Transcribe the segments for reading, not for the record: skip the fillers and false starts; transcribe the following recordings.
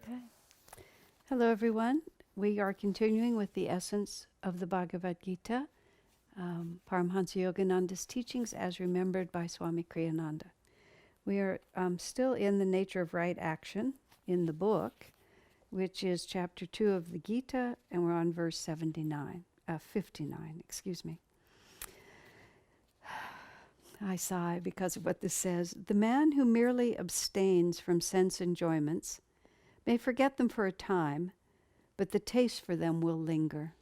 Okay. Hello, everyone. We are continuing with the essence of the Bhagavad Gita, Paramhansa Yogananda's teachings as remembered by Swami Kriyananda. We are still in the nature of right action in the book, which is chapter 2 of the Gita, and we're on verse 59, excuse me. I sigh because of what this says. The man who merely abstains from sense enjoyments may forget them for a time, but the taste for them will linger.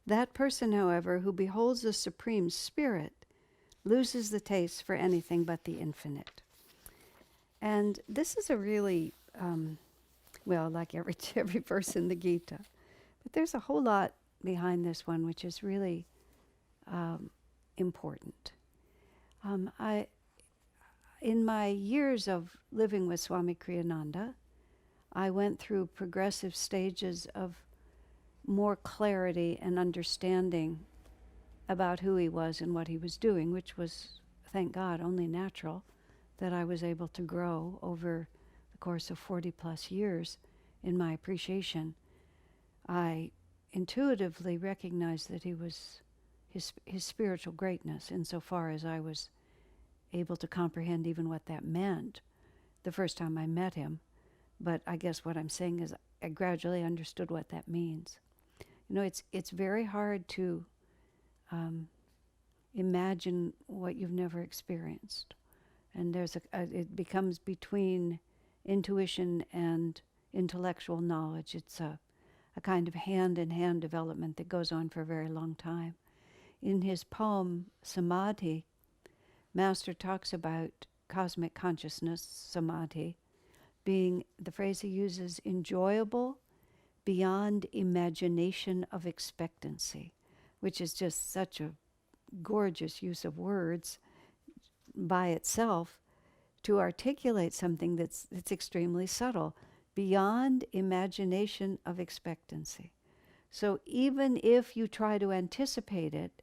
That person, however, who beholds the Supreme Spirit loses the taste for anything but the infinite. And this is a really, like every verse in the Gita, but there's a whole lot behind this one which is really important. In my years of living with Swami Kriyananda, I went through progressive stages of more clarity and understanding about who he was and what he was doing, which was, thank God, only natural that I was able to grow over the course of 40 plus years in my appreciation. I intuitively recognized that he was his spiritual greatness insofar as I was able to comprehend even what that meant the first time I met him. But I guess what I'm saying is I gradually understood what that means. You know, it's very hard to imagine what you've never experienced. And it becomes between intuition and intellectual knowledge. It's a kind of hand-in-hand development that goes on for a very long time. In his poem, Samadhi, Master talks about cosmic consciousness, samadhi, being, the phrase he uses, enjoyable beyond imagination of expectancy, which is just such a gorgeous use of words by itself to articulate something that's extremely subtle, beyond imagination of expectancy. So even if you try to anticipate it,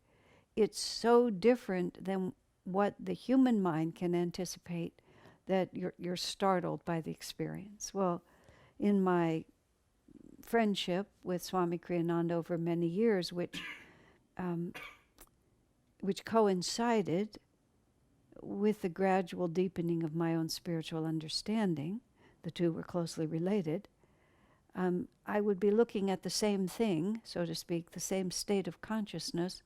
it's so different than what the human mind can anticipate that you're startled by the experience. Well, in my friendship with Swami Kriyananda over many years, which coincided with the gradual deepening of my own spiritual understanding, the two were closely related, I would be looking at the same thing, so to speak, the same state of consciousness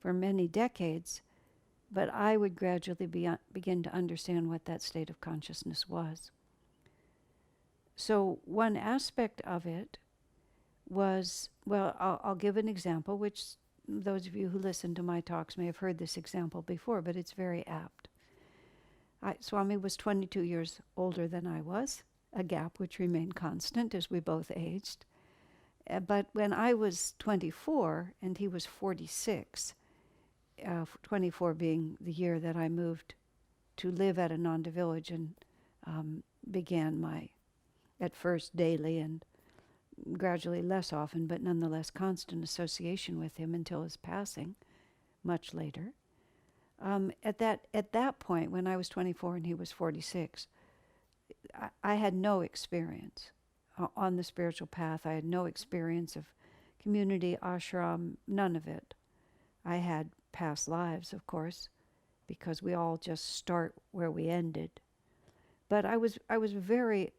for many decades, but I would gradually begin to understand what that state of consciousness was. So one aspect of it was, well, I'll give an example, which those of you who listen to my talks may have heard this example before, but it's very apt. Swami was 22 years older than I was, a gap which remained constant as we both aged. But when I was 24 and he was 46, 24 being the year that I moved to live at Ananda Village and began my, at first daily and gradually less often, but nonetheless constant association with him until his passing, much later. At that point, when I was 24 and he was 46, I had no experience on the spiritual path. I had no experience of community, ashram, none of it. I had past lives, of course, because we all just start where we ended. But I was very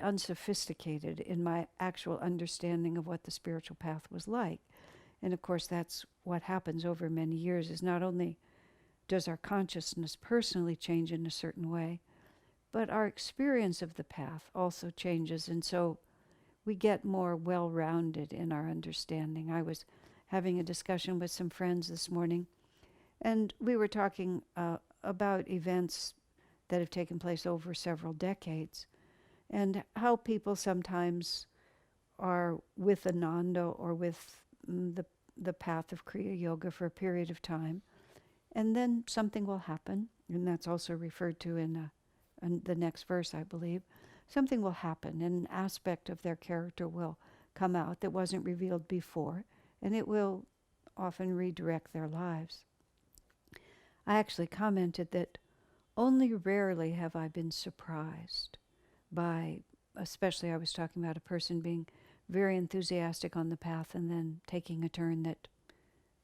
unsophisticated in my actual understanding of what the spiritual path was like. And of course, that's what happens over many years, is not only does our consciousness personally change in a certain way, but our experience of the path also changes. And so we get more well-rounded in our understanding. I was having a discussion with some friends this morning, and we were talking about events that have taken place over several decades, and how people sometimes are with Ananda or with the path of Kriya Yoga for a period of time, and then something will happen, and that's also referred to in the next verse, I believe. Something will happen, and an aspect of their character will come out that wasn't revealed before, and it will often redirect their lives. I actually commented that only rarely have I been surprised by, especially I was talking about a person being very enthusiastic on the path and then taking a turn that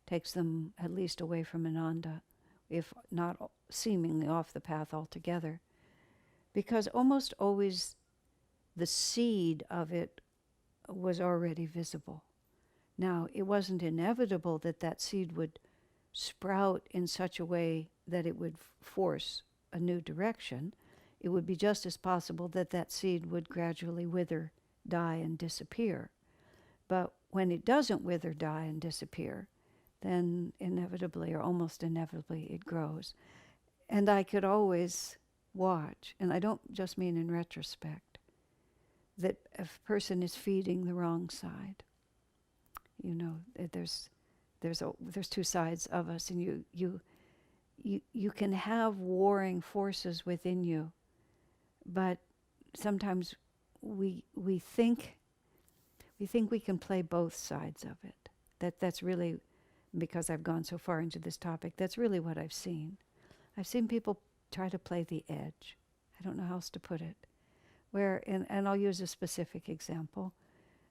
takes them at least away from Ananda, if not seemingly off the path altogether. Because almost always the seed of it was already visible. Now, it wasn't inevitable that that seed would sprout in such a way that it would force a new direction. It would be just as possible that that seed would gradually wither, die, and disappear. But when it doesn't wither, die, and disappear, then inevitably or almost inevitably it grows. And I could always watch, and I don't just mean in retrospect, that a person is feeding the wrong side. You know, there's two sides of us, and you can have warring forces within you, but sometimes we think we can play both sides of it. That's really, because I've gone so far into this topic, that's really what I've seen. I've seen people try to play the edge. I don't know how else to put it. Where, and I'll use a specific example.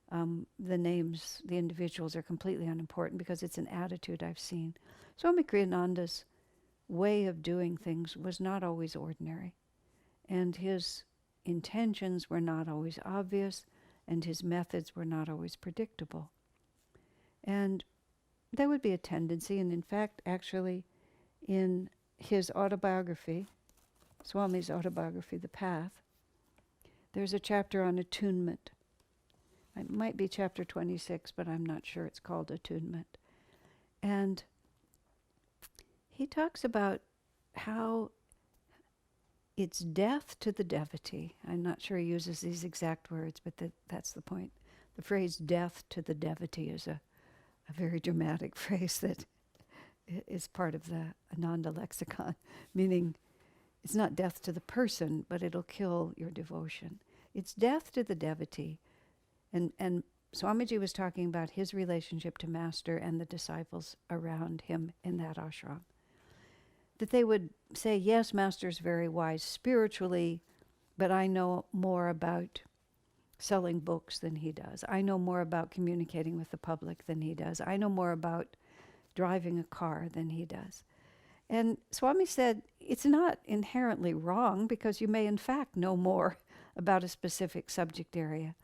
The names, the individuals are completely unimportant because it's an attitude I've seen. Swami Kriyananda's way of doing things was not always ordinary. And his intentions were not always obvious, and his methods were not always predictable. And there would be a tendency, and in fact, actually, in his autobiography, Swami's autobiography, The Path, there's a chapter on attunement. It might be chapter 26, but I'm not sure. It's called Attunement. And he talks about how it's death to the devotee. I'm not sure he uses these exact words, but that's the point. The phrase death to the devotee is a very dramatic phrase that is part of the Ananda lexicon, meaning it's not death to the person, but it'll kill your devotion. It's death to the devotee. And Swamiji was talking about his relationship to Master and the disciples around him in that ashram. That they would say, yes, Master's very wise spiritually, but I know more about selling books than he does. I know more about communicating with the public than he does. I know more about driving a car than he does. And Swami said, it's not inherently wrong because you may in fact know more about a specific subject area.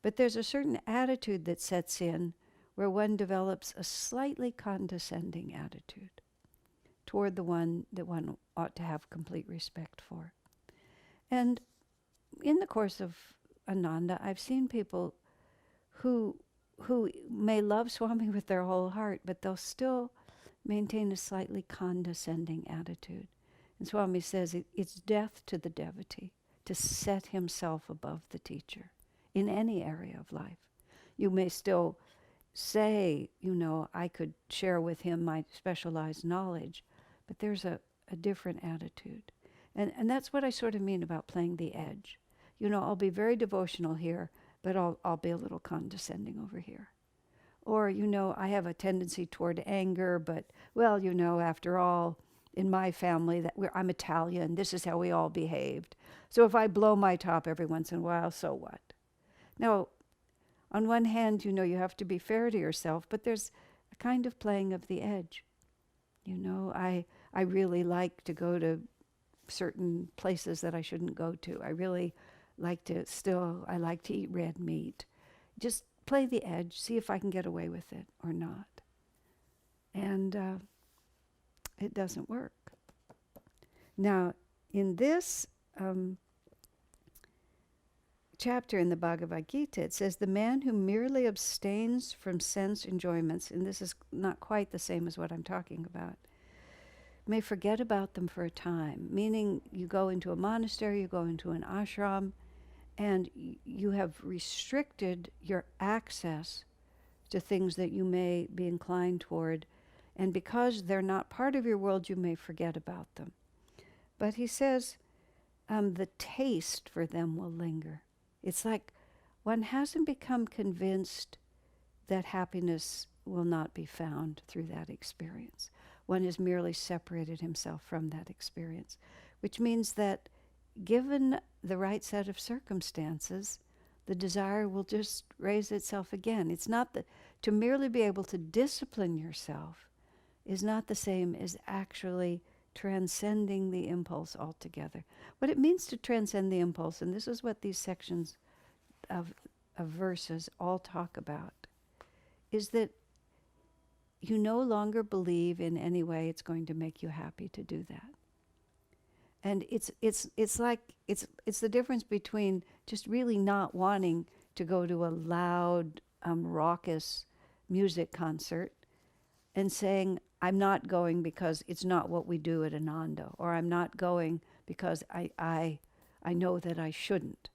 But there's a certain attitude that sets in where one develops a slightly condescending attitude toward the one that one ought to have complete respect for. And in the course of Ananda, I've seen people who may love Swami with their whole heart, but they'll still maintain a slightly condescending attitude. And Swami says it's death to the devotee to set himself above the teacher in any area of life. You may still say, I could share with him my specialized knowledge, but there's a different attitude. And that's what I sort of mean about playing the edge. I'll be very devotional here, but I'll be a little condescending over here. Or, I have a tendency toward anger, but, after all, in my family, I'm Italian, this is how we all behaved. So if I blow my top every once in a while, so what? Now, on one hand, you have to be fair to yourself, but there's a kind of playing of the edge. I really like to go to certain places that I shouldn't go to. I really like to eat red meat. Just play the edge, see if I can get away with it or not. And it doesn't work. Now, in this chapter in the Bhagavad Gita, it says, the man who merely abstains from sense enjoyments, and this is not quite the same as what I'm talking about, may forget about them for a time, meaning you go into a monastery, you go into an ashram, and you have restricted your access to things that you may be inclined toward, and because they're not part of your world, you may forget about them. But he says the taste for them will linger. It's like one hasn't become convinced that happiness will not be found through that experience. One has merely separated himself from that experience, which means that given the right set of circumstances, the desire will just raise itself again. It's not that to merely be able to discipline yourself is not the same as actually transcending the impulse altogether. What it means to transcend the impulse, and this is what these sections of verses all talk about, is that you no longer believe in any way it's going to make you happy to do that. And it's the difference between just really not wanting to go to a loud, raucous music concert and saying, I'm not going because it's not what we do at Ananda, or I'm not going because I know that I shouldn't.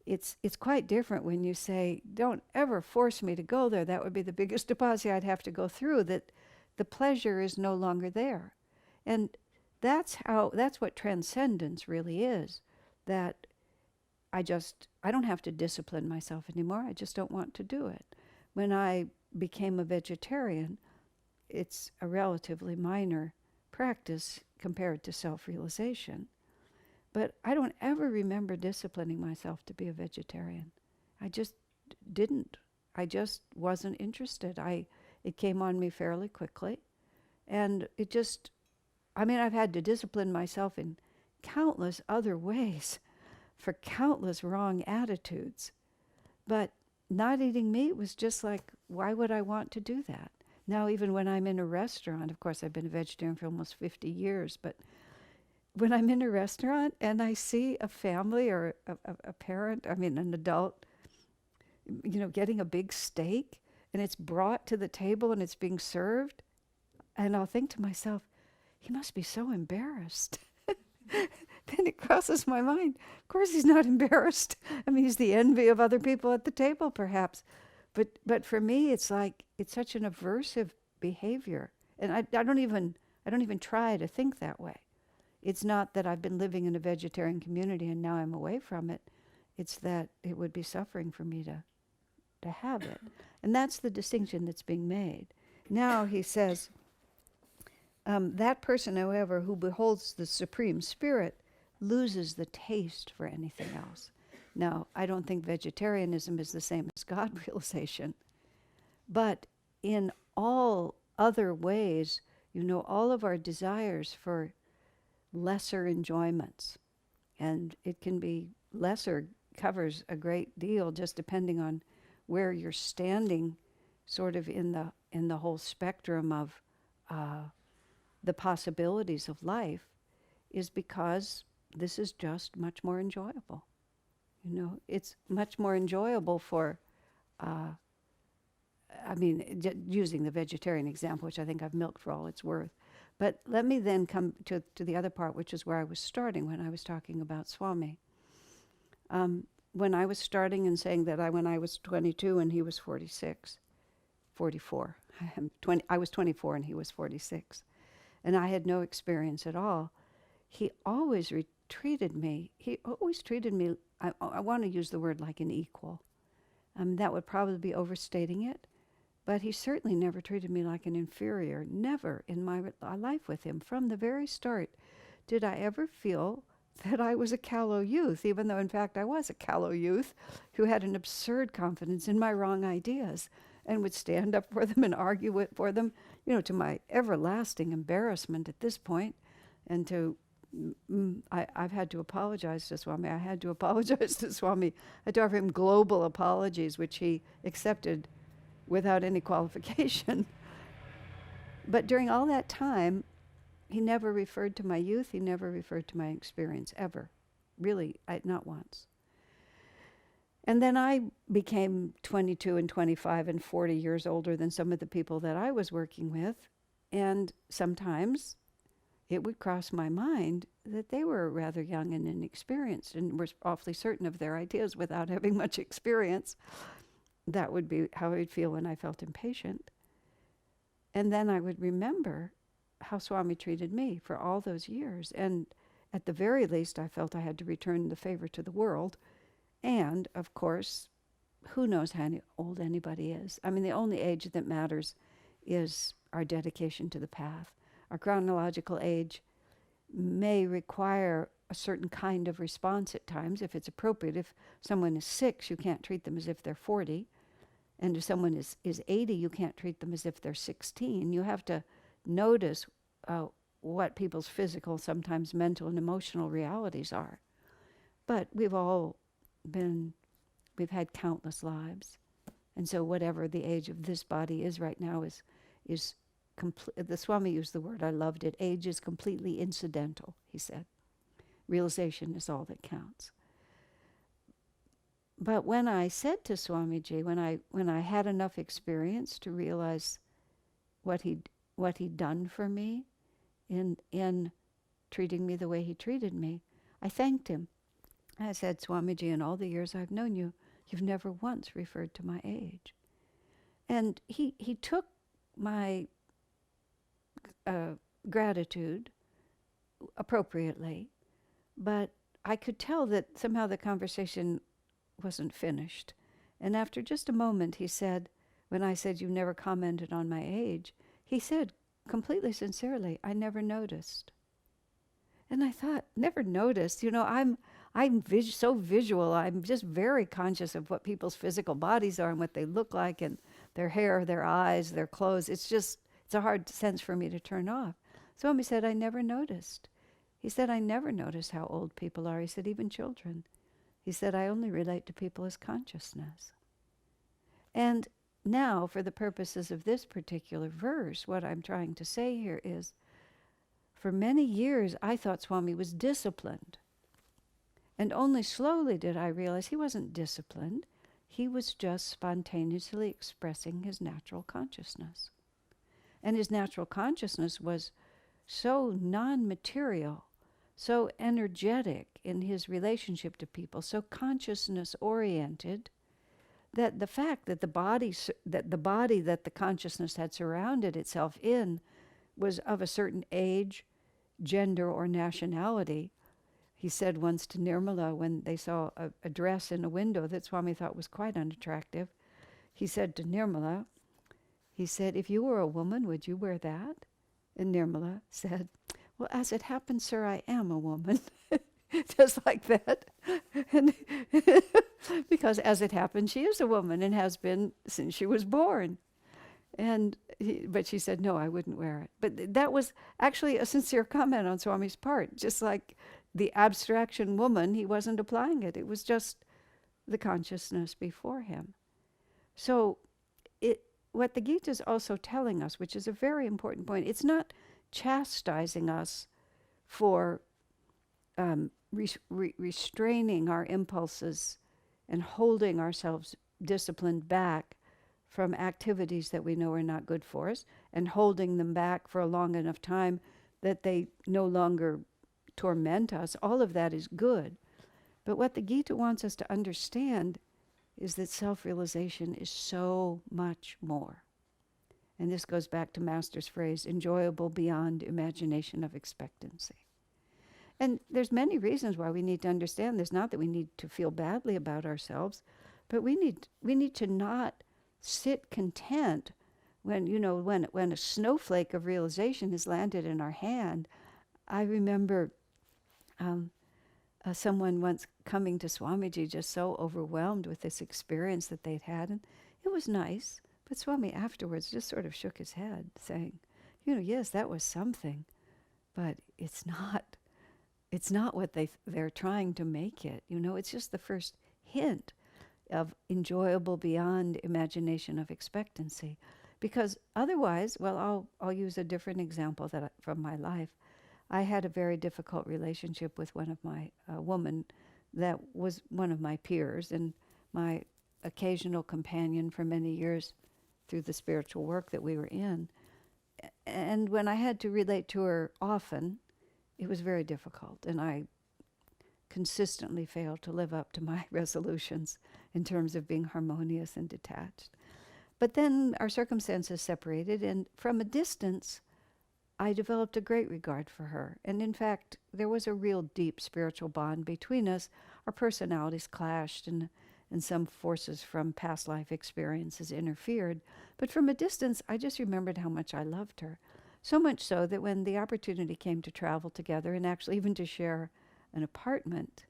It's quite different when you say, don't ever force me to go there. That would be the biggest deposit I'd have to go through, that the pleasure is no longer there. And that's what transcendence really is, that I don't have to discipline myself anymore. I just don't want to do it. When I became a vegetarian, it's a relatively minor practice compared to self-realization. But I don't ever remember disciplining myself to be a vegetarian. I just didn't. I just wasn't interested. It came on me fairly quickly. And I've had to discipline myself in countless other ways for countless wrong attitudes. But not eating meat was just like, why would I want to do that? Now, even when I'm in a restaurant, of course, I've been a vegetarian for almost 50 years, but when I'm in a restaurant and I see a family or a parent, an adult, getting a big steak and it's brought to the table and it's being served, and I'll think to myself, he must be so embarrassed. Then it crosses my mind. Of course he's not embarrassed. He's the envy of other people at the table, perhaps. But for me, it's like, it's such an aversive behavior. And I don't even try to think that way. It's not that I've been living in a vegetarian community and now I'm away from it. It's that it would be suffering for me to have it. And that's the distinction that's being made. Now he says, that person, however, who beholds the Supreme Spirit loses the taste for anything else. Now, I don't think vegetarianism is the same as God realization. But in all other ways, all of our desires for lesser enjoyments, and it can be lesser, covers a great deal just depending on where you're standing sort of in the whole spectrum of the possibilities of life, is because this is just much more enjoyable. It's much more enjoyable for, using the vegetarian example, which I think I've milked for all it's worth. But let me then come to the other part, which is where I was starting when I was talking about Swami. When I was starting and saying that when I was 22 and he was 44. I was 24 and he was 46. And I had no experience at all. He always treated me, I want to use the word like an equal. That would probably be overstating it. But he certainly never treated me like an inferior. Never in my life with him. From the very start, did I ever feel that I was a callow youth, even though, in fact, I was a callow youth who had an absurd confidence in my wrong ideas and would stand up for them and argue for them, to my everlasting embarrassment at this point. And I've had to apologize to Swami. I had to apologize to Swami. I had to offer him global apologies, which he accepted without any qualification. But during all that time, he never referred to my youth. He never referred to my experience, ever. Really, not once. And then I became 22 and 25 and 40 years older than some of the people that I was working with. And sometimes it would cross my mind that they were rather young and inexperienced and were awfully certain of their ideas without having much experience. That would be how I would feel when I felt impatient. And then I would remember how Swami treated me for all those years. And at the very least, I felt I had to return the favor to the world. And, of course, who knows how old anybody is. The only age that matters is our dedication to the path. Our chronological age, may require a certain kind of response at times, if it's appropriate. If someone is 6, you can't treat them as if they're 40. And if someone is 80, you can't treat them as if they're 16. You have to notice what people's physical, sometimes mental and emotional realities are. But we've had countless lives. And so whatever the age of this body is right now is the Swami used the word, I loved it, age is completely incidental, he said. Realization is all that counts. But when I said to Swamiji, when I had enough experience to realize what he'd done for me in treating me the way he treated me, I thanked him. I said, Swamiji, in all the years I've known you, you've never once referred to my age. And he took my gratitude appropriately, but I could tell that somehow the conversation wasn't finished. And after just a moment, he said, when I said, you never commented on my age, he said, completely sincerely, I never noticed. And I thought, never noticed? You know, I'm so visual. I'm just very conscious of what people's physical bodies are and what they look like and their hair, their eyes, their clothes. It's a hard sense for me to turn off. So he said, I never noticed. He said, I never notice how old people are. He said, even children. He said, I only relate to people as consciousness. And now, for the purposes of this particular verse, what I'm trying to say here is, for many years, I thought Swami was disciplined. And only slowly did I realize he wasn't disciplined. He was just spontaneously expressing his natural consciousness. And his natural consciousness was so non-material, so energetic in his relationship to people, so consciousness-oriented, that the fact that the body that the consciousness had surrounded itself in was of a certain age, gender, or nationality. He said once to Nirmala, when they saw a dress in a window that Swami thought was quite unattractive, he said to Nirmala, he said, if you were a woman, would you wear that? And Nirmala said, well, as it happens, sir, I am a woman. Just like that. And because as it happens, she is a woman and has been since she was born. But she said, no, I wouldn't wear it. But that was actually a sincere comment on Swami's part. Just like the abstraction woman, he wasn't applying it. It was just the consciousness before him. So what the Gita is also telling us, which is a very important point, it's not chastising us for restraining our impulses and holding ourselves disciplined back from activities that we know are not good for us, and holding them back for a long enough time that they no longer torment us. All of that is good. But what the Gita wants us to understand is that self-realization is so much more. And this goes back to Master's phrase, enjoyable beyond imagination of expectancy. And there's many reasons why we need to understand this. Not that we need to feel badly about ourselves, but we need to not sit content when a snowflake of realization has landed in our hand. I remember someone once coming to Swamiji just so overwhelmed with this experience that they'd had, and it was nice. But Swami afterwards just sort of shook his head, saying, yes, that was something, but it's not what they're trying to make it. It's just the first hint of enjoyable beyond imagination of expectancy. Because otherwise, well, I'll use a different example from my life. I had a very difficult relationship with one of my woman that was one of my peers and my occasional companion for many years through the spiritual work that we were in. And when I had to relate to her often, it was very difficult, and I consistently failed to live up to my resolutions in terms of being harmonious and detached. But then our circumstances separated, and from a distance, I developed a great regard for her. And in fact, there was a real deep spiritual bond between us. Our personalities clashed, and some forces from past life experiences interfered. But from a distance, I just remembered how much I loved her. So much so that when the opportunity came to travel together and actually even to share an apartment,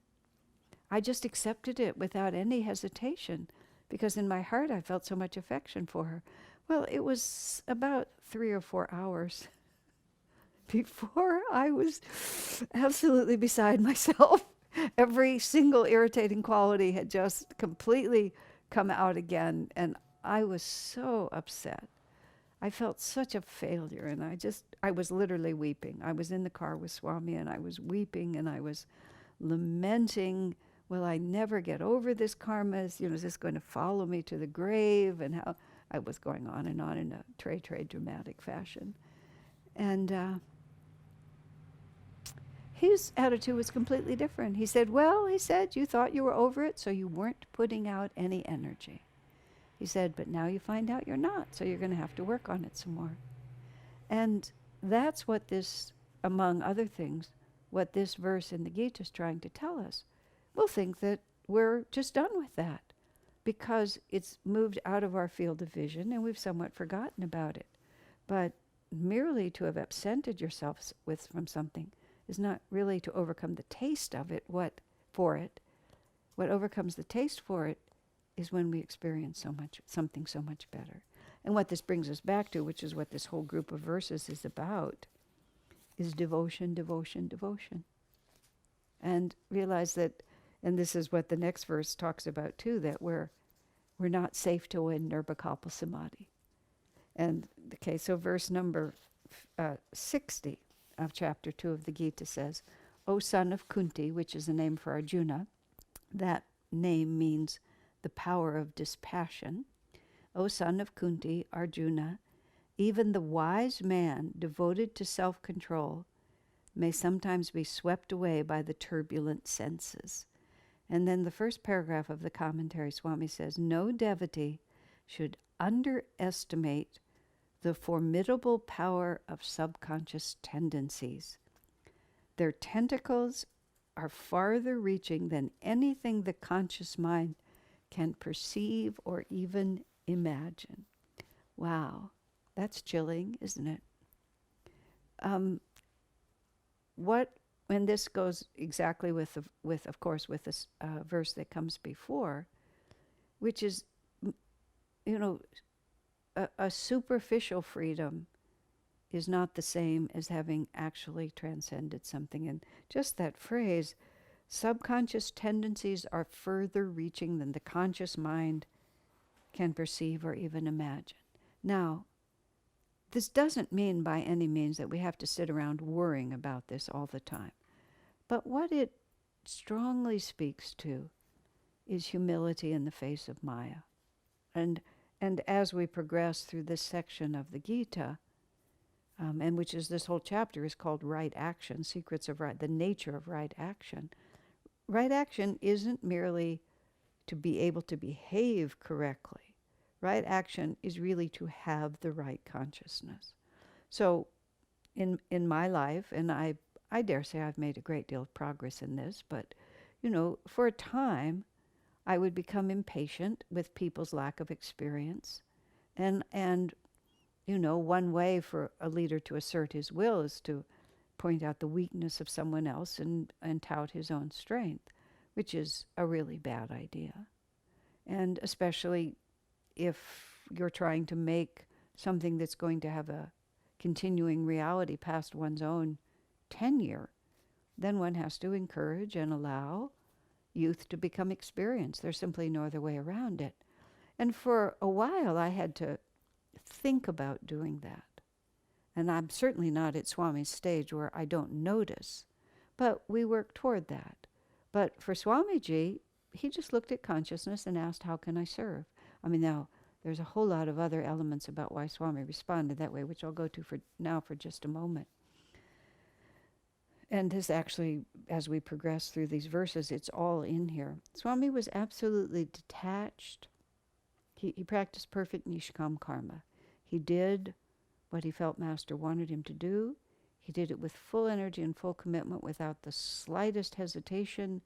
I just accepted it without any hesitation because in my heart I felt so much affection for her. Well, it was about 3 or 4 hours before I was absolutely beside myself. Every single irritating quality had just completely come out again, and I was so upset. I felt such a failure, and I was literally weeping. I was in the car with Swami, and I was weeping, and I was lamenting, will I never get over this karma? Is this going to follow me to the grave? And how I was going on in a très dramatic fashion. And his attitude was completely different. He said, well, you thought you were over it, so you weren't putting out any energy. He said, but now you find out you're not, so you're going to have to work on it some more. And that's what this, among other things, what this verse in the Gita is trying to tell us. We'll think that we're just done with that because it's moved out of our field of vision and we've somewhat forgotten about it. But merely to have absented yourself from something is not really to overcome the taste of it. What overcomes the taste for it is when we experience something so much better. And what this brings us back to, which is what this whole group of verses is about, is devotion, devotion, devotion. And realize that, and this is what the next verse talks about too, that we're not safe to win Nirvikalpa Samadhi. And okay, so verse number 60 of chapter 2 of the Gita says, O son of Kunti, which is a name for Arjuna, that name means the power of dispassion. O son of Kunti, Arjuna, even the wise man devoted to self-control may sometimes be swept away by the turbulent senses. And then the first paragraph of the commentary, Swami says, no devotee should underestimate the formidable power of subconscious tendencies. Their tentacles are farther reaching than anything the conscious mind can perceive or even imagine. Wow, that's chilling, isn't it? And this goes exactly with this verse that comes before, which is, a superficial freedom is not the same as having actually transcended something. And just that phrase, subconscious tendencies are further reaching than the conscious mind can perceive or even imagine. Now, this doesn't mean by any means that we have to sit around worrying about this all the time. But what it strongly speaks to is humility in the face of Maya. And as we progress through this section of the Gita, and which is this whole chapter is called Right Action, Secrets of Right, the nature of right action. Right action isn't merely to be able to behave correctly. Right action is really to have the right consciousness. So in my life, and I dare say I've made a great deal of progress in this, but, for a time, I would become impatient with people's lack of experience. And one way for a leader to assert his will is to point out the weakness of someone else and tout his own strength, which is a really bad idea. And especially if you're trying to make something that's going to have a continuing reality past one's own tenure, then one has to encourage and allow youth to become experienced. There's simply no other way around it. And for a while, I had to think about doing that. And I'm certainly not at Swami's stage where I don't notice, but we work toward that. But for Swamiji, he just looked at consciousness and asked, how can I serve? Now, there's a whole lot of other elements about why Swami responded that way, which I'll go to for just a moment. And this actually, as we progress through these verses, it's all in here. Swami was absolutely detached. He practiced perfect nishkam karma. He did what he felt Master wanted him to do. He did it with full energy and full commitment without the slightest hesitation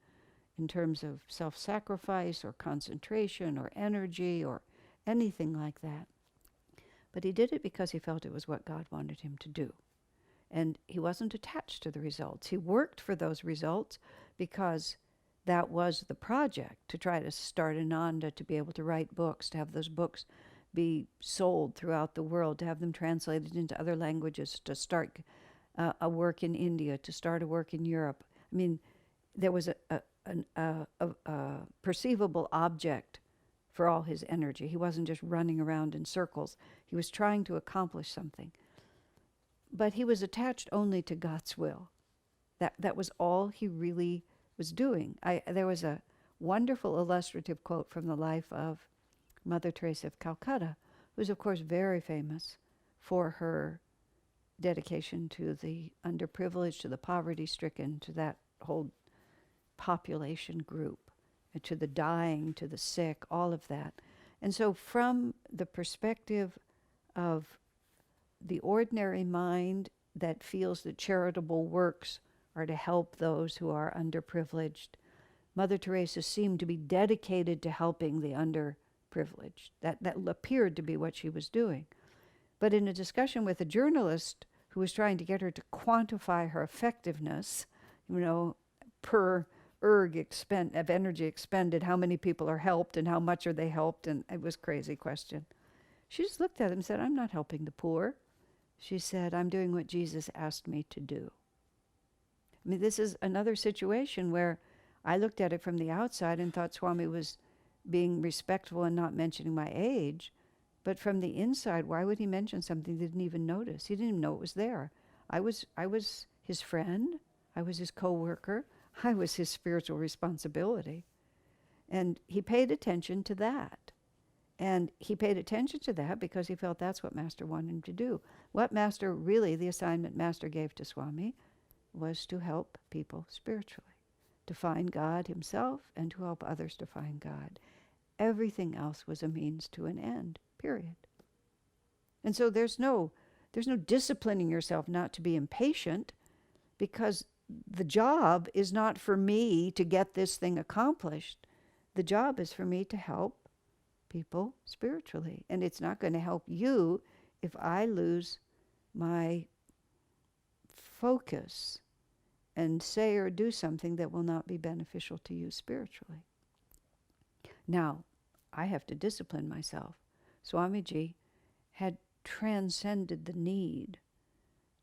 in terms of self-sacrifice or concentration or energy or anything like that. But he did it because he felt it was what God wanted him to do. And he wasn't attached to the results. He worked for those results because that was the project, to try to start Ananda, to be able to write books, to have those books be sold throughout the world, to have them translated into other languages, to start a work in India, to start a work in Europe. I mean, there was a perceivable object for all his energy. He wasn't just running around in circles. He was trying to accomplish something. But he was attached only to God's will. That was all he really was doing. There was a wonderful illustrative quote from the life of Mother Teresa of Calcutta, who's of course very famous for her dedication to the underprivileged, to the poverty-stricken, to that whole population group, to the dying, to the sick, all of that. And so from the perspective of the ordinary mind that feels that charitable works are to help those who are underprivileged, Mother Teresa seemed to be dedicated to helping the underprivileged. That appeared to be what she was doing. But in a discussion with a journalist who was trying to get her to quantify her effectiveness, per erg of energy expended, how many people are helped and how much are they helped, and it was a crazy question. She just looked at him and said, "I'm not helping the poor." She said, "I'm doing what Jesus asked me to do." I mean, this is another situation where I looked at it from the outside and thought Swami was being respectful and not mentioning my age. But from the inside, why would he mention something he didn't even notice? He didn't even know it was there. I was his friend. I was his co-worker. I was his spiritual responsibility. And he paid attention to that. And he paid attention to that because he felt that's what Master wanted him to do. What Master, really, the assignment Master gave to Swami was to help people spiritually, to find God himself and to help others to find God. Everything else was a means to an end, period. And so there's no disciplining yourself not to be impatient, because the job is not for me to get this thing accomplished. The job is for me to help people spiritually. And it's not going to help you if I lose my focus and say or do something that will not be beneficial to you spiritually. Now, I have to discipline myself. Swamiji had transcended the need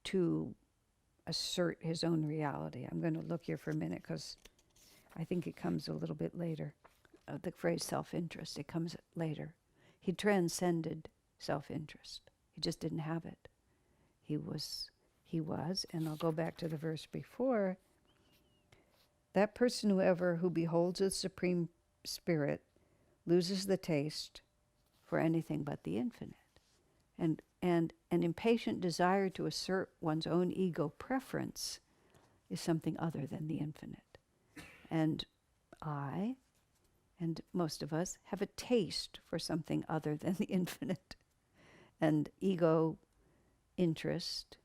to assert his own reality. I'm going to look here for a minute because I think it comes a little bit later. The phrase self-interest, it comes later. He transcended self-interest. He just didn't have it. He was, and I'll go back to the verse before, that person who beholds the Supreme Spirit loses the taste for anything but the infinite. And an impatient desire to assert one's own ego preference is something other than the infinite. And I, and most of us, have a taste for something other than the infinite. And ego interest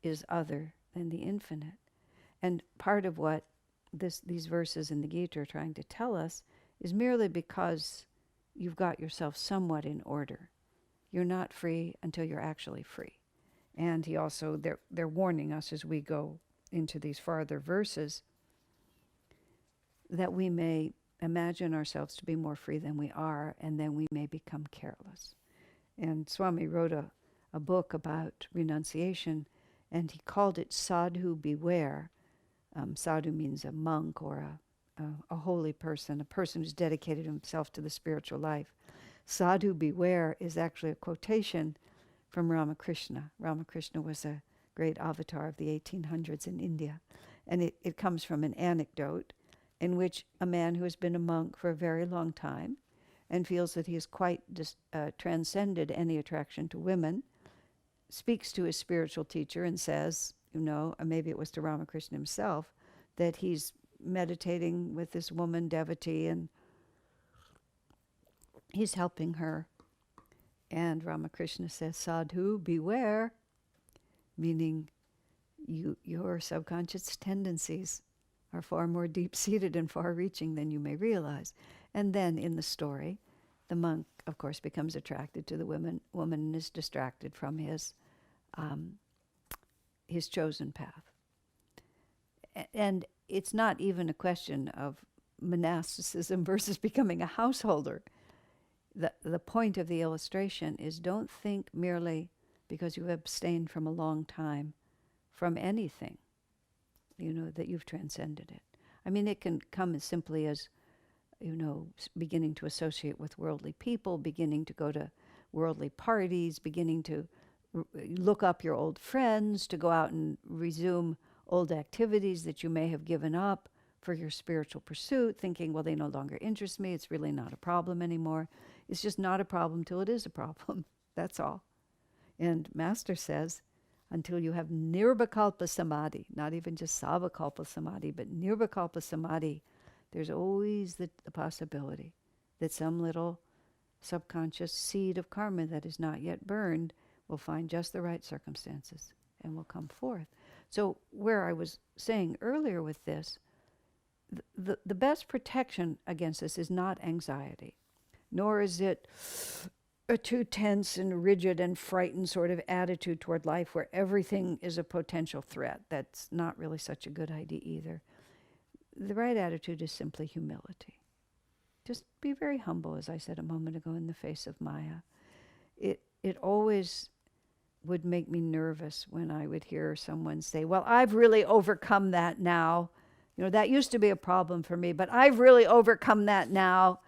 is other than the infinite. And part of what these verses in the Gita are trying to tell us is merely because you've got yourself somewhat in order. You're not free until you're actually free. And he also, they're warning us as we go into these farther verses that we may imagine ourselves to be more free than we are, and then we may become careless. And Swami wrote a book about renunciation, and he called it Sadhu Beware. Sadhu means a monk or a holy person, a person who's dedicated himself to the spiritual life. Sadhu Beware is actually a quotation from Ramakrishna. Ramakrishna was a great avatar of the 1800s in India. And it comes from an anecdote in which a man who has been a monk for a very long time and feels that he has quite transcended any attraction to women, speaks to his spiritual teacher and says, maybe it was to Ramakrishna himself, that he's meditating with this woman devotee and he's helping her. And Ramakrishna says, Sadhu, beware, meaning your subconscious tendencies are far more deep-seated and far-reaching than you may realize. And then in the story, The monk, of course, becomes attracted to the woman and is distracted from his chosen path. And it's not even a question of monasticism versus becoming a householder. The point of the illustration is, don't think merely because you abstained from a long time from anything, that you've transcended it. I mean, it can come as simply as, beginning to associate with worldly people, beginning to go to worldly parties, beginning to look up your old friends, to go out and resume old activities that you may have given up for your spiritual pursuit, thinking, well, they no longer interest me. It's really not a problem anymore. It's just not a problem till it is a problem. That's all. And Master says, until you have nirvikalpa samadhi, not even just savakalpa samadhi, but nirvikalpa samadhi, there's always the possibility that some little subconscious seed of karma that is not yet burned will find just the right circumstances and will come forth. So where I was saying earlier with this, the best protection against this is not anxiety, nor is it a too tense and rigid and frightened sort of attitude toward life where everything is a potential threat. That's not really such a good idea either. The right attitude is simply humility. Just be very humble, as I said a moment ago, in the face of Maya. It always would make me nervous when I would hear someone say, well, I've really overcome that now. That used to be a problem for me, but I've really overcome that now,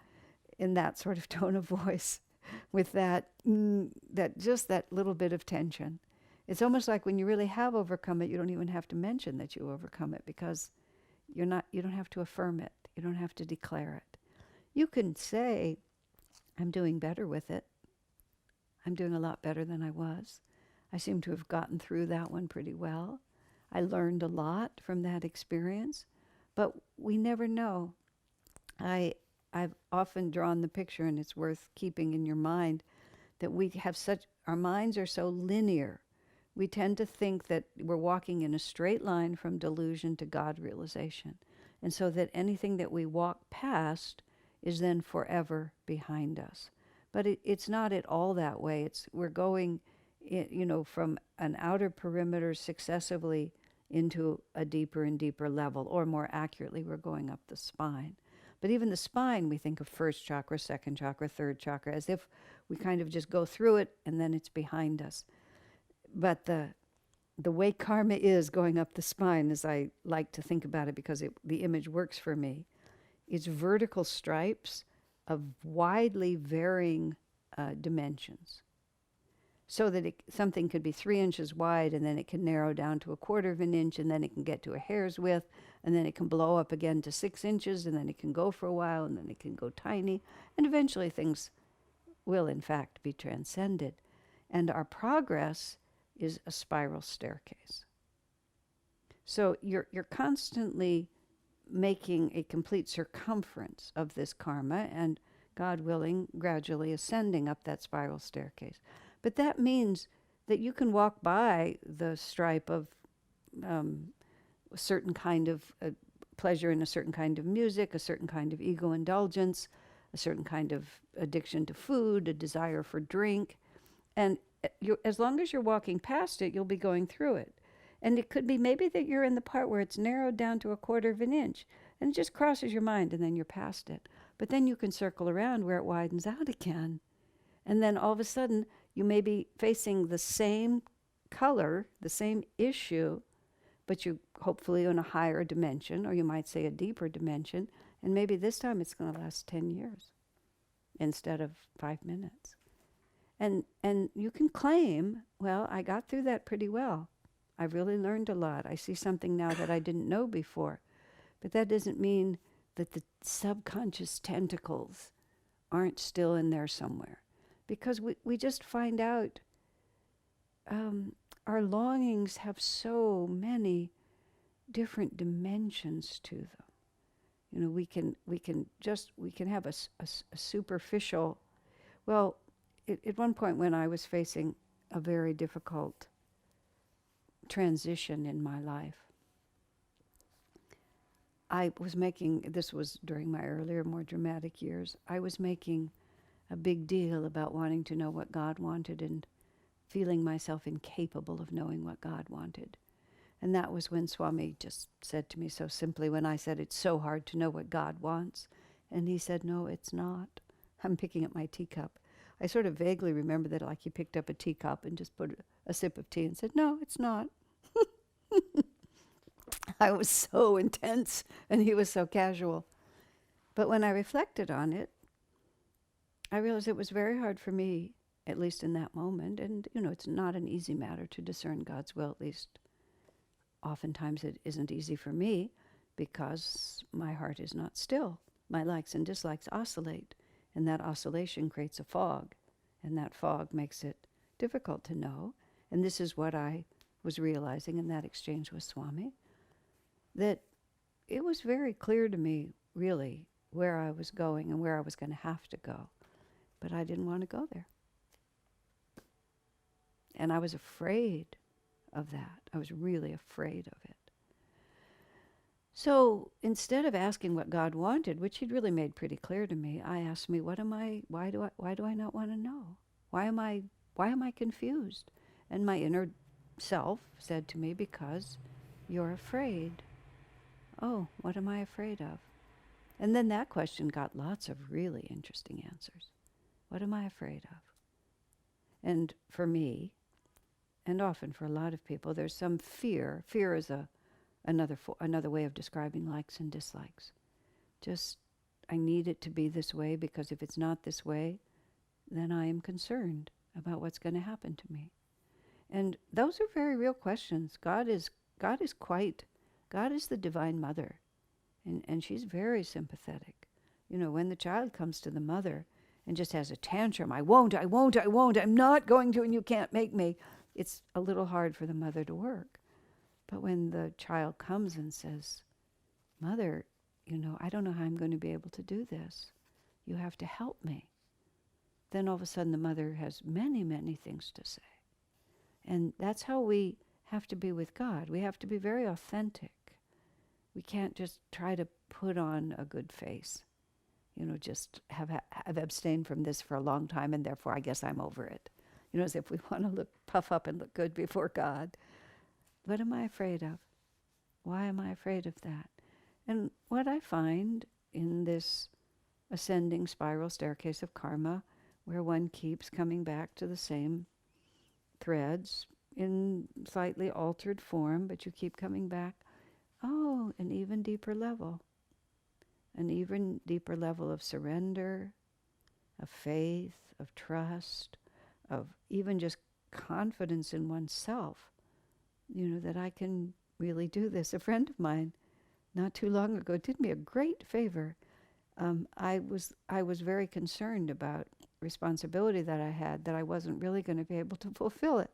in that sort of tone of voice, with that little bit of tension. It's almost like when you really have overcome it, you don't even have to mention that you overcome it, because you don't have to affirm it. You don't have to declare it. You can say, I'm doing better with it. I'm doing a lot better than I was. I seem to have gotten through that one pretty well. I learned a lot from that experience, but we never know. I've often drawn the picture, and it's worth keeping in your mind, that we have our minds are so linear. We tend to think that we're walking in a straight line from delusion to God realization. And so that anything that we walk past is then forever behind us. But it's not at all that way. We're going, from an outer perimeter successively into a deeper and deeper level, or more accurately, we're going up the spine. But even the spine, we think of first chakra, second chakra, third chakra, as if we kind of just go through it and then it's behind us. But the way karma is going up the spine, as I like to think about it because the image works for me, is vertical stripes of widely varying dimensions. So that something could be 3 inches wide, and then it can narrow down to 1/4 of an inch, and then it can get to a hair's width, and then it can blow up again to 6 inches, and then it can go for a while, and then it can go tiny, and eventually things will in fact be transcended. And our progress is a spiral staircase. So you're constantly making a complete circumference of this karma, and God willing, gradually ascending up that spiral staircase. But that means that you can walk by the stripe of a certain kind of pleasure in a certain kind of music, a certain kind of ego indulgence, a certain kind of addiction to food, a desire for drink. And as long as you're walking past it, you'll be going through it. And it could be maybe that you're in the part where it's narrowed down to 1/4 of an inch, and it just crosses your mind, and then you're past it. But then you can circle around where it widens out again. And then all of a sudden, you may be facing the same color, the same issue, but you hopefully in a higher dimension, or you might say a deeper dimension, and maybe this time it's going to last 10 years instead of 5 minutes. And you can claim, well, I got through that pretty well. I really learned a lot. I see something now that I didn't know before. But that doesn't mean that the subconscious tentacles aren't still in there somewhere. Because we just find out our longings have so many different dimensions to them. We can have a superficial. Well, at one point when I was facing a very difficult transition in my life, I was making, this was during my earlier, more dramatic years, I was making a big deal about wanting to know what God wanted and feeling myself incapable of knowing what God wanted. And that was when Swami just said to me so simply, when I said, it's so hard to know what God wants. And he said, no, it's not. I'm picking up my teacup. I sort of vaguely remember that, like he picked up a teacup and just put a sip of tea and said, no, it's not. I was so intense and he was so casual. But when I reflected on it, I realized it was very hard for me, at least in that moment. And, it's not an easy matter to discern God's will, at least oftentimes it isn't easy for me because my heart is not still. My likes and dislikes oscillate, and that oscillation creates a fog, and that fog makes it difficult to know. And this is what I was realizing in that exchange with Swami, that it was very clear to me, really, where I was going and where I was going to have to go. But I didn't want to go there. And I was afraid of that. I was really afraid of it. So instead of asking what God wanted, which he'd really made pretty clear to me, I asked me, why do I not want to know? Why am I confused? And my inner self said to me, because you're afraid. Oh, what am I afraid of? And then that question got lots of really interesting answers. What am I afraid of? And for me, and often for a lot of people, there's some fear. Fear is another way of describing likes and dislikes. Just, I need it to be this way, because if it's not this way, then I am concerned about what's going to happen to me. And those are very real questions. God is the Divine Mother, and she's very sympathetic. When the child comes to the mother and just has a tantrum, I won't, I'm not going to, and you can't make me, it's a little hard for the mother to work. But when the child comes and says, Mother, I don't know how I'm going to be able to do this. You have to help me. Then all of a sudden the mother has many, many things to say. And that's how we have to be with God. We have to be very authentic. We can't just try to put on a good face. Just have abstained from this for a long time, and therefore I guess I'm over it. As if we want to puff up and look good before God. What am I afraid of? Why am I afraid of that? And what I find in this ascending spiral staircase of karma, where one keeps coming back to the same threads in slightly altered form, but you keep coming back, an even deeper level. An even deeper level of surrender, of faith, of trust, of even just confidence in oneself, that I can really do this. A friend of mine not too long ago did me a great favor. I was very concerned about responsibility that I had, that I wasn't really going to be able to fulfill it.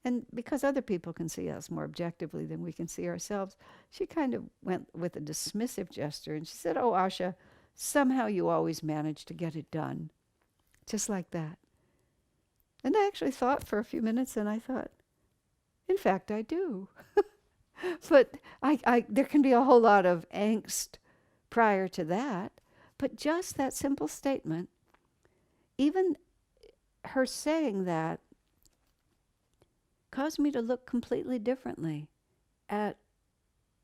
And because other people can see us more objectively than we can see ourselves, she kind of went with a dismissive gesture and she said, oh, Asha, somehow you always manage to get it done. Just like that. And I actually thought for a few minutes, and I thought, in fact, I do. But there can be a whole lot of angst prior to that. But just that simple statement, even her saying that, caused me to look completely differently at,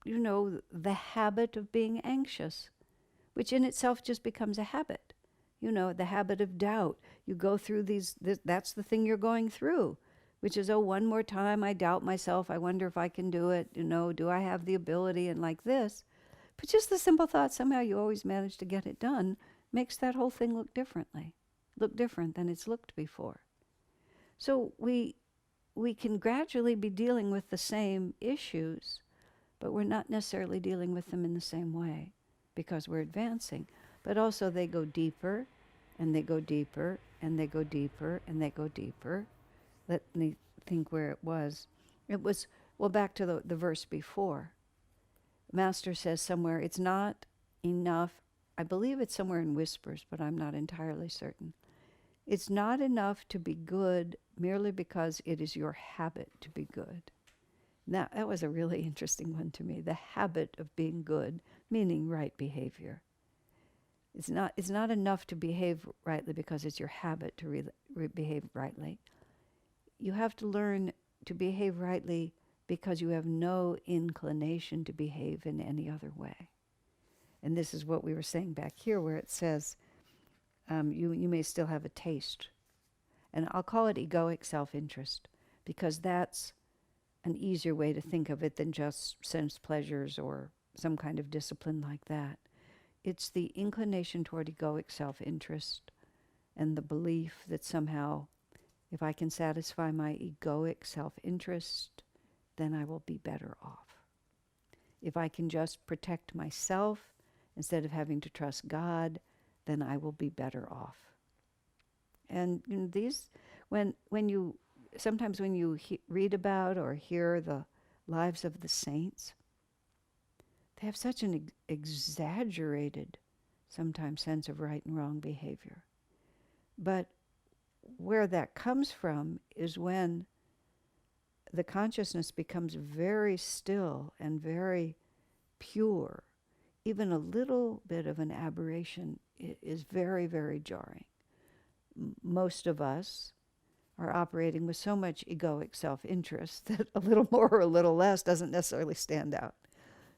the habit of being anxious, which in itself just becomes a habit. The habit of doubt. You go through that's the thing you're going through, which is, one more time I doubt myself. I wonder if I can do it. Do I have the ability, and like this. But just the simple thought, somehow you always manage to get it done, makes that whole thing look different than it's looked before. So we can gradually be dealing with the same issues, but we're not necessarily dealing with them in the same way because we're advancing. But also they go deeper, and they go deeper, and they go deeper, and they go deeper. Let me think where it was. It was, back to the verse before. Master says somewhere, it's not enough. I believe it's somewhere in Whispers, but I'm not entirely certain. It's not enough to be good merely because it is your habit to be good. Now, that was a really interesting one to me. The habit of being good, meaning right behavior. It's not enough to behave rightly because it's your habit to behave rightly. You have to learn to behave rightly because you have no inclination to behave in any other way. And this is what we were saying back here, where it says you may still have a taste. And I'll call it egoic self-interest, because that's an easier way to think of it than just sense pleasures or some kind of discipline like that. It's the inclination toward egoic self-interest and the belief that somehow if I can satisfy my egoic self-interest, then I will be better off. If I can just protect myself instead of having to trust God, then I will be better off. And sometimes when you read about or hear the lives of the saints, they have such an exaggerated, sometimes, sense of right and wrong behavior. But where that comes from is when the consciousness becomes very still and very pure. Even a little bit of an aberration is very, very jarring. Most of us are operating with so much egoic self-interest that a little more or a little less doesn't necessarily stand out.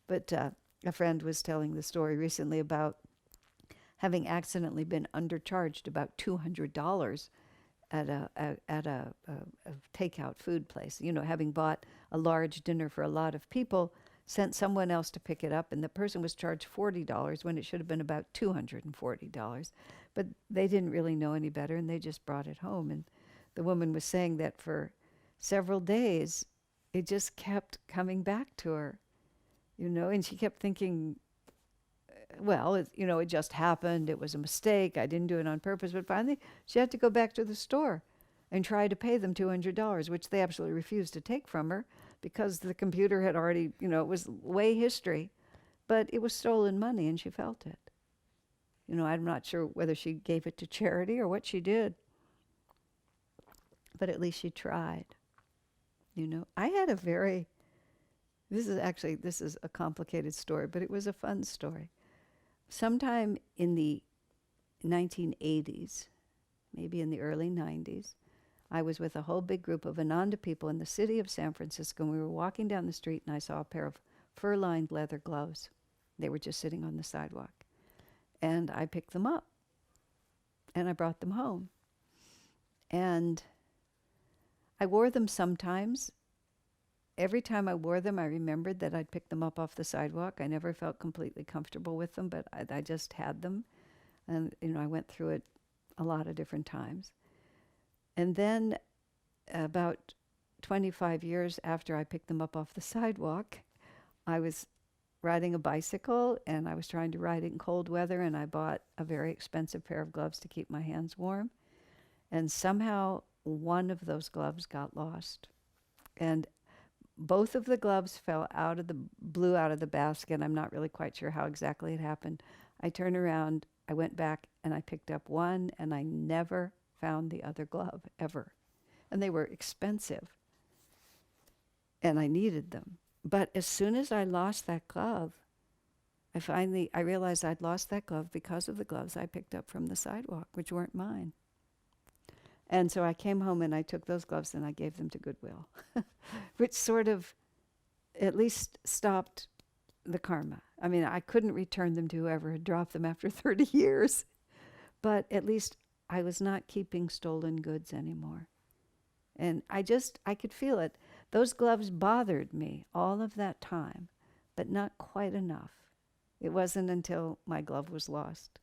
But a friend was telling the story recently about having accidentally been undercharged about $200 at a takeout food place. You know, having bought a large dinner for a lot of people, sent someone else to pick it up, and the person was charged $40 when it should have been about $240. But they didn't really know any better, and they just brought it home. And the woman was saying that for several days, it just kept coming back to her, you know, and she kept thinking, well, it just happened. It was a mistake. I didn't do it on purpose. But finally, she had to go back to the store and try to pay them $200, which they absolutely refused to take from her because the computer had already, it was way history. But it was stolen money, and she felt it. I'm not sure whether she gave it to charity or what she did. But at least she tried. I had this is a complicated story, but it was a fun story. Sometime in the 1980s, maybe in the early 90s, I was with a whole big group of Ananda people in the city of San Francisco, and we were walking down the street, and I saw a pair of fur-lined leather gloves. They were just sitting on the sidewalk. And I picked them up, and I brought them home. And I wore them sometimes. Every time I wore them, I remembered that I'd picked them up off the sidewalk. I never felt completely comfortable with them, but I just had them. And, I went through it a lot of different times. And then about 25 years after I picked them up off the sidewalk, I was riding a bicycle, and I was trying to ride it in cold weather, and I bought a very expensive pair of gloves to keep my hands warm. And somehow one of those gloves got lost. And both of the gloves blew out of the basket. I'm not really quite sure how exactly it happened. I turned around, I went back, and I picked up one, and I never found the other glove, ever. And they were expensive, and I needed them. But as soon as I lost that glove, I realized I'd lost that glove because of the gloves I picked up from the sidewalk, which weren't mine. And so I came home and I took those gloves and I gave them to Goodwill, which sort of at least stopped the karma. I mean, I couldn't return them to whoever had dropped them after 30 years, but at least I was not keeping stolen goods anymore. And I could feel it. Those gloves bothered me all of that time, but not quite enough. It wasn't until my glove was lost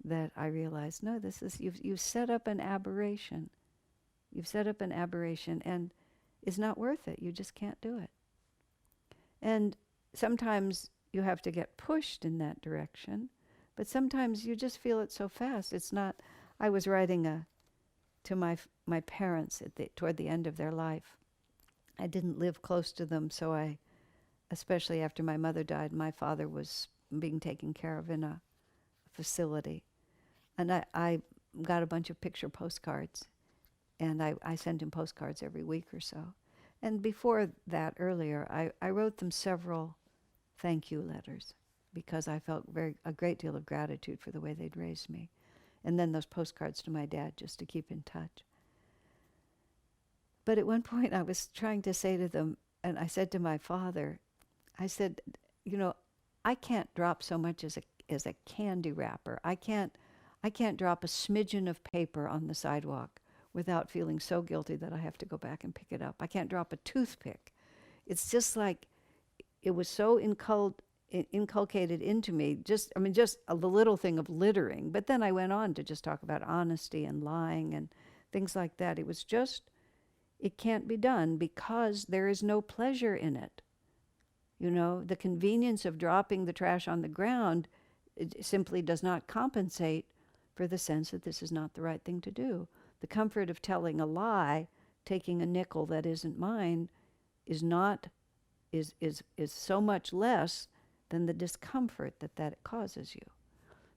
that I realized, no, you've set up an aberration. You've set up an aberration, and it's not worth it. You just can't do it. And sometimes you have to get pushed in that direction, but sometimes you just feel it so fast. It's not. I was writing to my parents toward the end of their life. I didn't live close to them, so especially after my mother died, my father was being taken care of in a facility. And I got a bunch of picture postcards, and I sent him postcards every week or so. And before that, earlier, I wrote them several thank you letters. because I felt a great deal of gratitude for the way they'd raised me. And then those postcards to my dad just to keep in touch. But at one point I was trying to say to them, and I said to my father, I said, I can't drop so much as a candy wrapper. I can't drop a smidgen of paper on the sidewalk without feeling so guilty that I have to go back and pick it up. I can't drop a toothpick. It's just like it was so inculcated into me, just the little thing of littering. But then I went on to just talk about honesty and lying and things like that. It was just, it can't be done because there is no pleasure in it. The convenience of dropping the trash on the ground, it simply does not compensate for the sense that this is not the right thing to do. The comfort of telling a lie, taking a nickel that isn't mine, is so much less than the discomfort that causes you.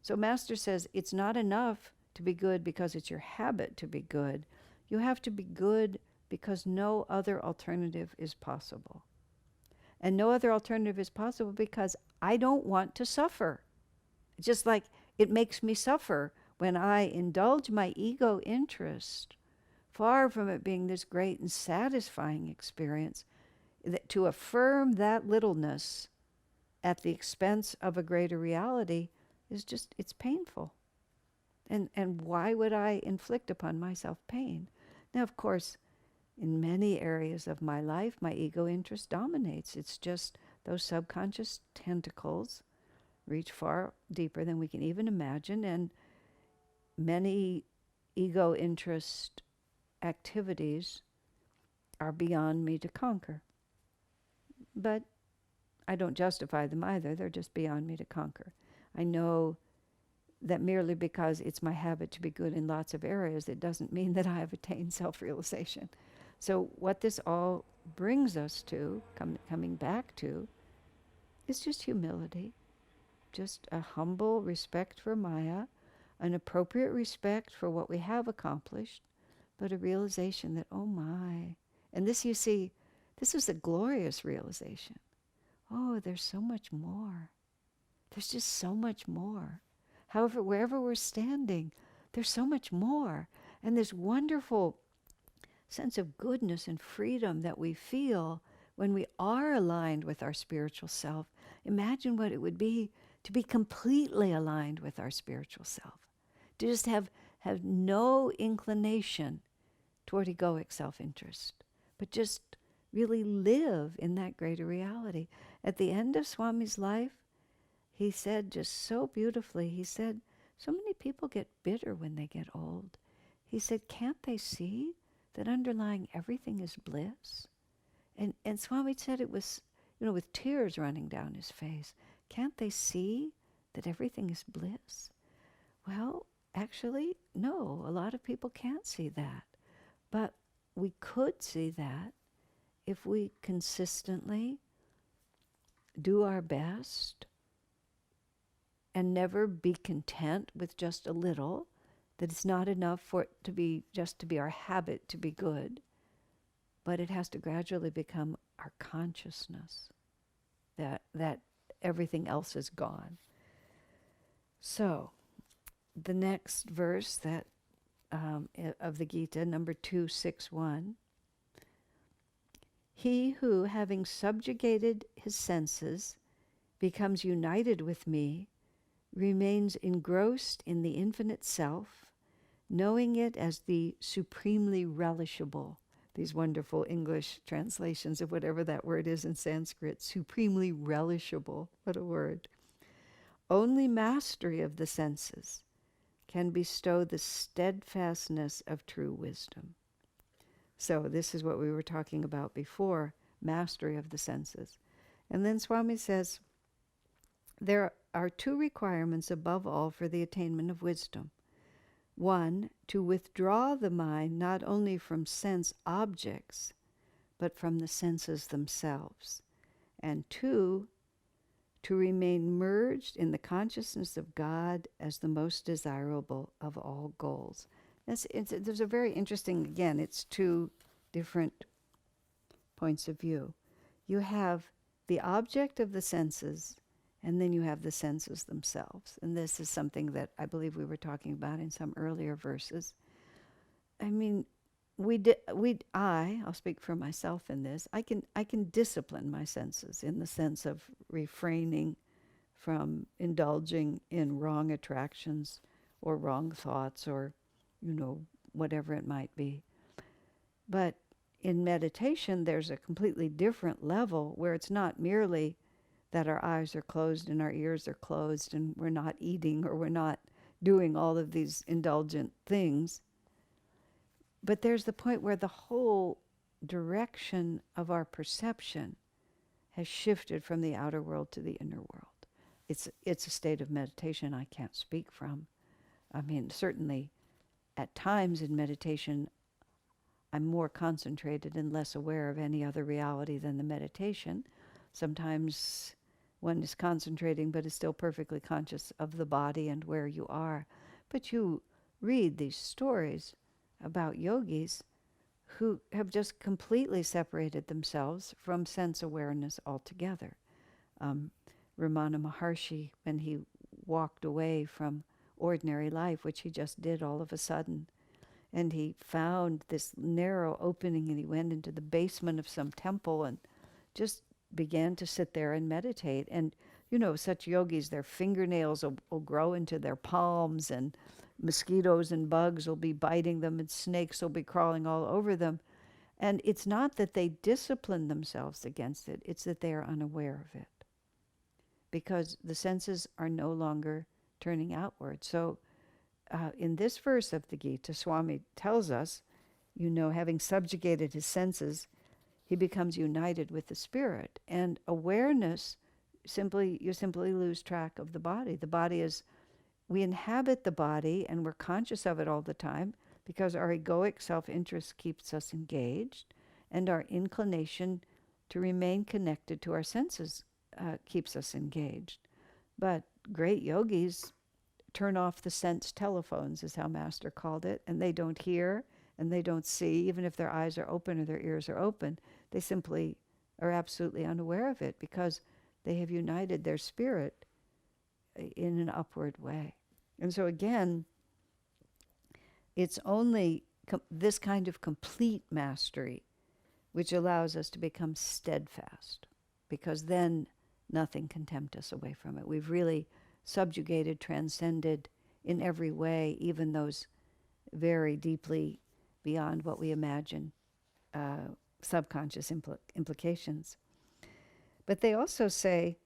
So Master says it's not enough to be good because it's your habit to be good. You have to be good because no other alternative is possible. And no other alternative is possible because I don't want to suffer. Just like it makes me suffer when I indulge my ego interest, far from it being this great and satisfying experience, that to affirm that littleness at the expense of a greater reality is just, it's painful. And why would I inflict upon myself pain? Now, of course, in many areas of my life, my ego interest dominates. It's just those subconscious tentacles reach far deeper than we can even imagine, and many ego interest activities are beyond me to conquer. But I don't justify them either. They're just beyond me to conquer. I know that merely because it's my habit to be good in lots of areas, it doesn't mean that I have attained self-realization. So what this all brings us to, coming back to, is just humility. Just a humble respect for Maya, an appropriate respect for what we have accomplished, but a realization that, oh my, and this, you see, this is a glorious realization. Oh, there's so much more. There's just so much more. However, wherever we're standing, there's so much more. And this wonderful sense of goodness and freedom that we feel when we are aligned with our spiritual self. Imagine what it would be to be completely aligned with our spiritual self. To just have no inclination toward egoic self-interest, but just really live in that greater reality. At the end of Swami's life, he said just so beautifully, he said, so many people get bitter when they get old. He said, can't they see that underlying everything is bliss? And Swami said it was, with tears running down his face. Can't they see that everything is bliss? Well, actually, no, a lot of people can't see that. But we could see that if we consistently do our best and never be content with just a little, that it's not enough for it to be our habit to be good, but it has to gradually become our consciousness that everything else is gone. So, the next verse that of the Gita, number 261, he who, having subjugated his senses, becomes united with me, remains engrossed in the infinite self, knowing it as the supremely relishable. These wonderful English translations of whatever that word is in Sanskrit, supremely relishable, what a word. Only mastery of the senses can bestow the steadfastness of true wisdom. So this is what we were talking about before, mastery of the senses. And then Swami says, there are two requirements above all for the attainment of wisdom. One, to withdraw the mind not only from sense objects, but from the senses themselves. And two, to remain merged in the consciousness of God as the most desirable of all goals. There's a very interesting, again, it's two different points of view. You have the object of the senses And then you have the senses themselves. And this is something that I believe we were talking about in some earlier verses. I mean, I'll speak for myself in this. I can discipline my senses in the sense of refraining from indulging in wrong attractions or wrong thoughts or, whatever it might be. But in meditation, there's a completely different level where it's not merely that our eyes are closed and our ears are closed and we're not eating or we're not doing all of these indulgent things. But there's the point where the whole direction of our perception has shifted from the outer world to the inner world. It's a state of meditation I can't speak from. I mean, certainly at times in meditation, I'm more concentrated and less aware of any other reality than the meditation. Sometimes one is concentrating but is still perfectly conscious of the body and where you are. But you read these stories about yogis who have just completely separated themselves from sense awareness altogether. Ramana Maharshi, when he walked away from ordinary life, which he just did all of a sudden, and he found this narrow opening and he went into the basement of some temple and just began to sit there and meditate. And, such yogis, their fingernails will grow into their palms and mosquitoes and bugs will be biting them and snakes will be crawling all over them. And it's not that they discipline themselves against it, it's that they are unaware of it. Because the senses are no longer turning outward. So in this verse of the Gita, Swami tells us, having subjugated his senses, he becomes united with the spirit. And awareness, you simply lose track of the body. The body we inhabit the body and we're conscious of it all the time because our egoic self-interest keeps us engaged and our inclination to remain connected to our senses keeps us engaged. But great yogis turn off the sense telephones, is how Master called it, and they don't hear and they don't see, even if their eyes are open or their ears are open. They simply are absolutely unaware of it because they have united their spirit in an upward way. And so again, it's only this kind of complete mastery which allows us to become steadfast, because then nothing can tempt us away from it. We've really subjugated, transcended in every way, even those very deeply beyond what we imagine subconscious implications. But they also say,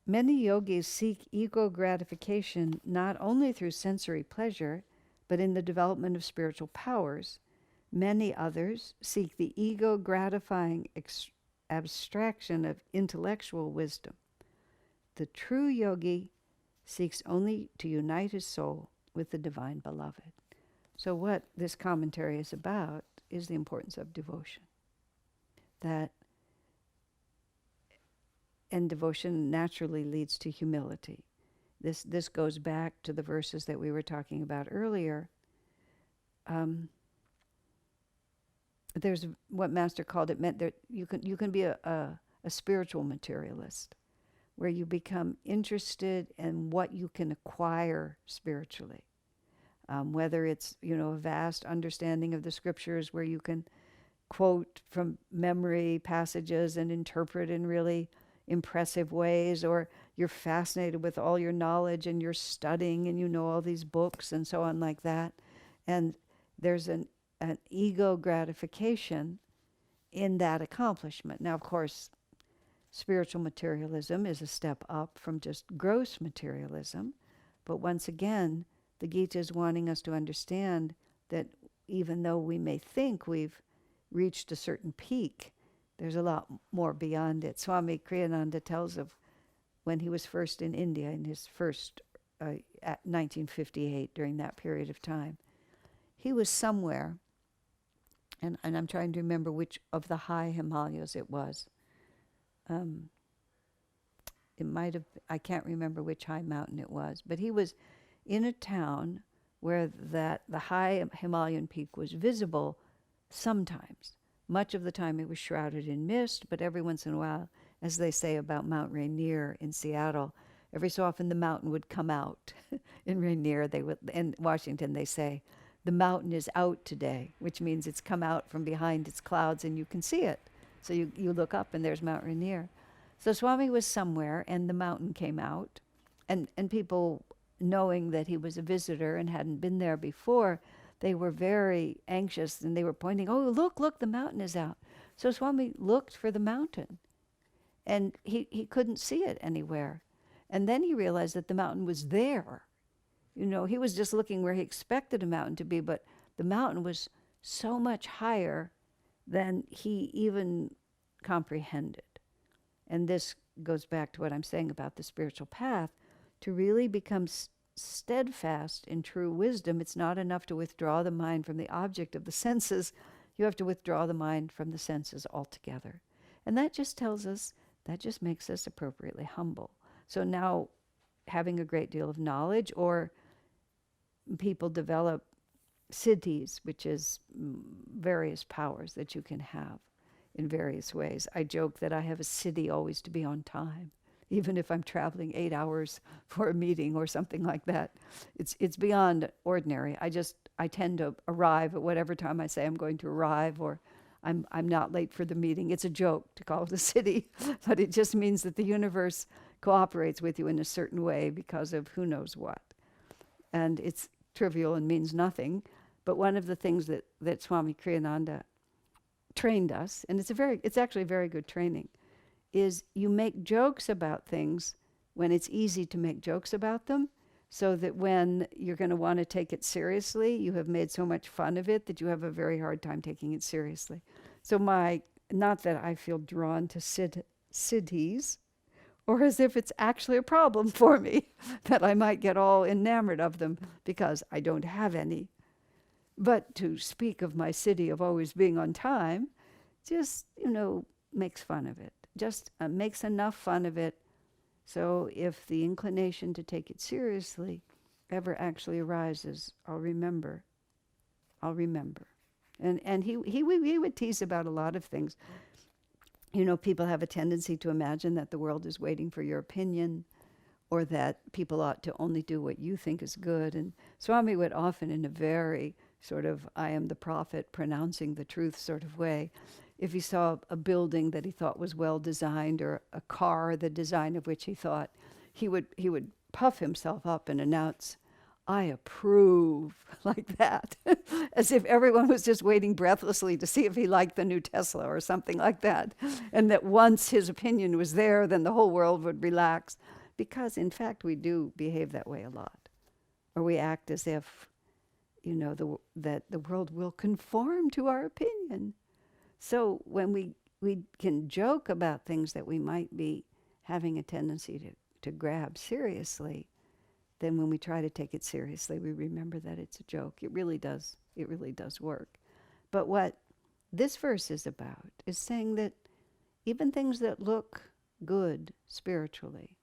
many yogis seek ego gratification not only through sensory pleasure, but in the development of spiritual powers. Many others seek the ego gratifying abstraction of intellectual wisdom. The true yogi seeks only to unite his soul with the divine beloved. So what this commentary is about is the importance of devotion. And devotion naturally leads to humility. This goes back to the verses that we were talking about earlier. There's what Master called it, meant that you can be a spiritual materialist, where you become interested in what you can acquire spiritually. Whether it's, a vast understanding of the scriptures where you can quote from memory passages and interpret in really impressive ways, or you're fascinated with all your knowledge and you're studying and you know all these books and so on like that. And there's an ego gratification in that accomplishment. Now, of course, spiritual materialism is a step up from just gross materialism. But once again, the Gita is wanting us to understand that even though we may think we've reached a certain peak, there's a lot more beyond it. Swami Kriyananda tells of when he was first in India, in his first, at 1958, during that period of time. He was somewhere, and I'm trying to remember which of the high Himalayas it was. It might have, I can't remember which high mountain it was, but he was in a town where the high Himalayan peak was visible sometimes. Much of the time it was shrouded in mist, but every once in a while as they say about Mount Rainier in Seattle. Every so often the mountain would come out. In Rainier, in Washington, they say, the mountain is out today, which means it's come out from behind its clouds and you can see it. So you look up and there's Mount Rainier. So Swami was somewhere and the mountain came out. And people, knowing that he was a visitor and hadn't been there before, they were very anxious and they were pointing, oh, look, the mountain is out. So Swami looked for the mountain and he couldn't see it anywhere. And then he realized that the mountain was there. You know, he was just looking where he expected a mountain to be, but the mountain was so much higher than he even comprehended. And this goes back to what I'm saying about the spiritual path. To really become steadfast in true wisdom, it's not enough to withdraw the mind from the object of the senses. You have to withdraw the mind from the senses altogether. And that just tells us, that just makes us appropriately humble. So now, having a great deal of knowledge, or people develop siddhis, which is various powers that you can have in various ways. I joke that I have a siddhi always to be on time, even if I'm traveling 8 hours for a meeting or something like that. It's beyond ordinary. I tend to arrive at whatever time I say I'm going to arrive, or I'm not late for the meeting. It's a joke to call it a siddhi, but it just means that the universe cooperates with you in a certain way because of who knows what. And it's trivial and means nothing. But one of the things that Swami Kriyananda trained us, and it's actually a very good training, is you make jokes about things when it's easy to make jokes about them, so that when you're going to want to take it seriously, you have made so much fun of it that you have a very hard time taking it seriously. So not that I feel drawn to siddhis, or as if it's actually a problem for me, that I might get all enamored of them because I don't have any. But to speak of my siddhi of always being on time, just, makes fun of it. Just makes enough fun of it. So if the inclination to take it seriously ever actually arises, I'll remember. And he would tease about a lot of things. People have a tendency to imagine that the world is waiting for your opinion, or that people ought to only do what you think is good. And Swami would often, in a very sort of I am the prophet pronouncing the truth sort of way, if he saw a building that he thought was well designed, or a car, the design of which he thought, he would puff himself up and announce, I approve, like that, as if everyone was just waiting breathlessly to see if he liked the new Tesla or something like that. And that once his opinion was there, then the whole world would relax. Because, in fact, we do behave that way a lot. Or we act as if, that the world will conform to our opinion. So when we can joke about things that we might be having a tendency to grab seriously, then when we try to take it seriously, we remember that it's a joke. It really does work. But what this verse is about is saying that even things that look good spiritually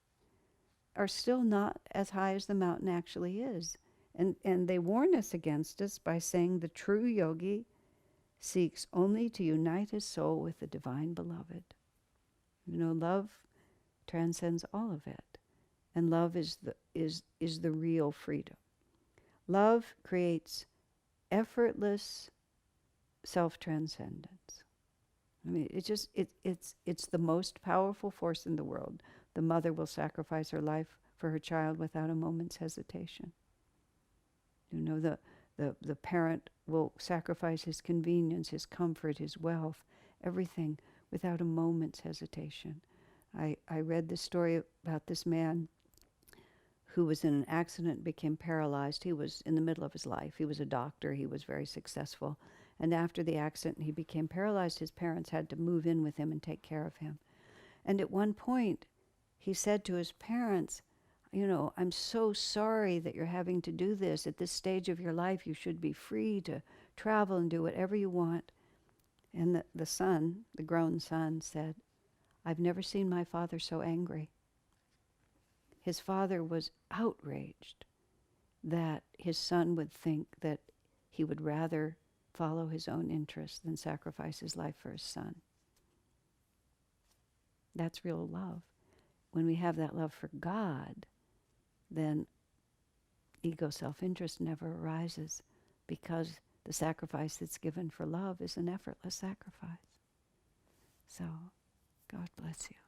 are still not as high as the mountain actually is. And they warn us against us by saying the true yogi seeks only to unite his soul with the divine beloved. Love transcends all of it. And love is the real freedom. Love creates effortless self-transcendence. I mean, it's the most powerful force in the world. The mother will sacrifice her life for her child without a moment's hesitation. The parent will sacrifice his convenience, his comfort, his wealth, everything without a moment's hesitation. I read this story about this man who was in an accident, became paralyzed. He was in the middle of his life. He was a doctor. He was very successful. And after the accident, he became paralyzed. His parents had to move in with him and take care of him. And at one point, he said to his parents, I'm so sorry that you're having to do this. At this stage of your life, you should be free to travel and do whatever you want. And the son, the grown son, said, I've never seen my father so angry. His father was outraged that his son would think that he would rather follow his own interests than sacrifice his life for his son. That's real love. When we have that love for God, then ego self-interest never arises, because the sacrifice that's given for love is an effortless sacrifice. So, God bless you.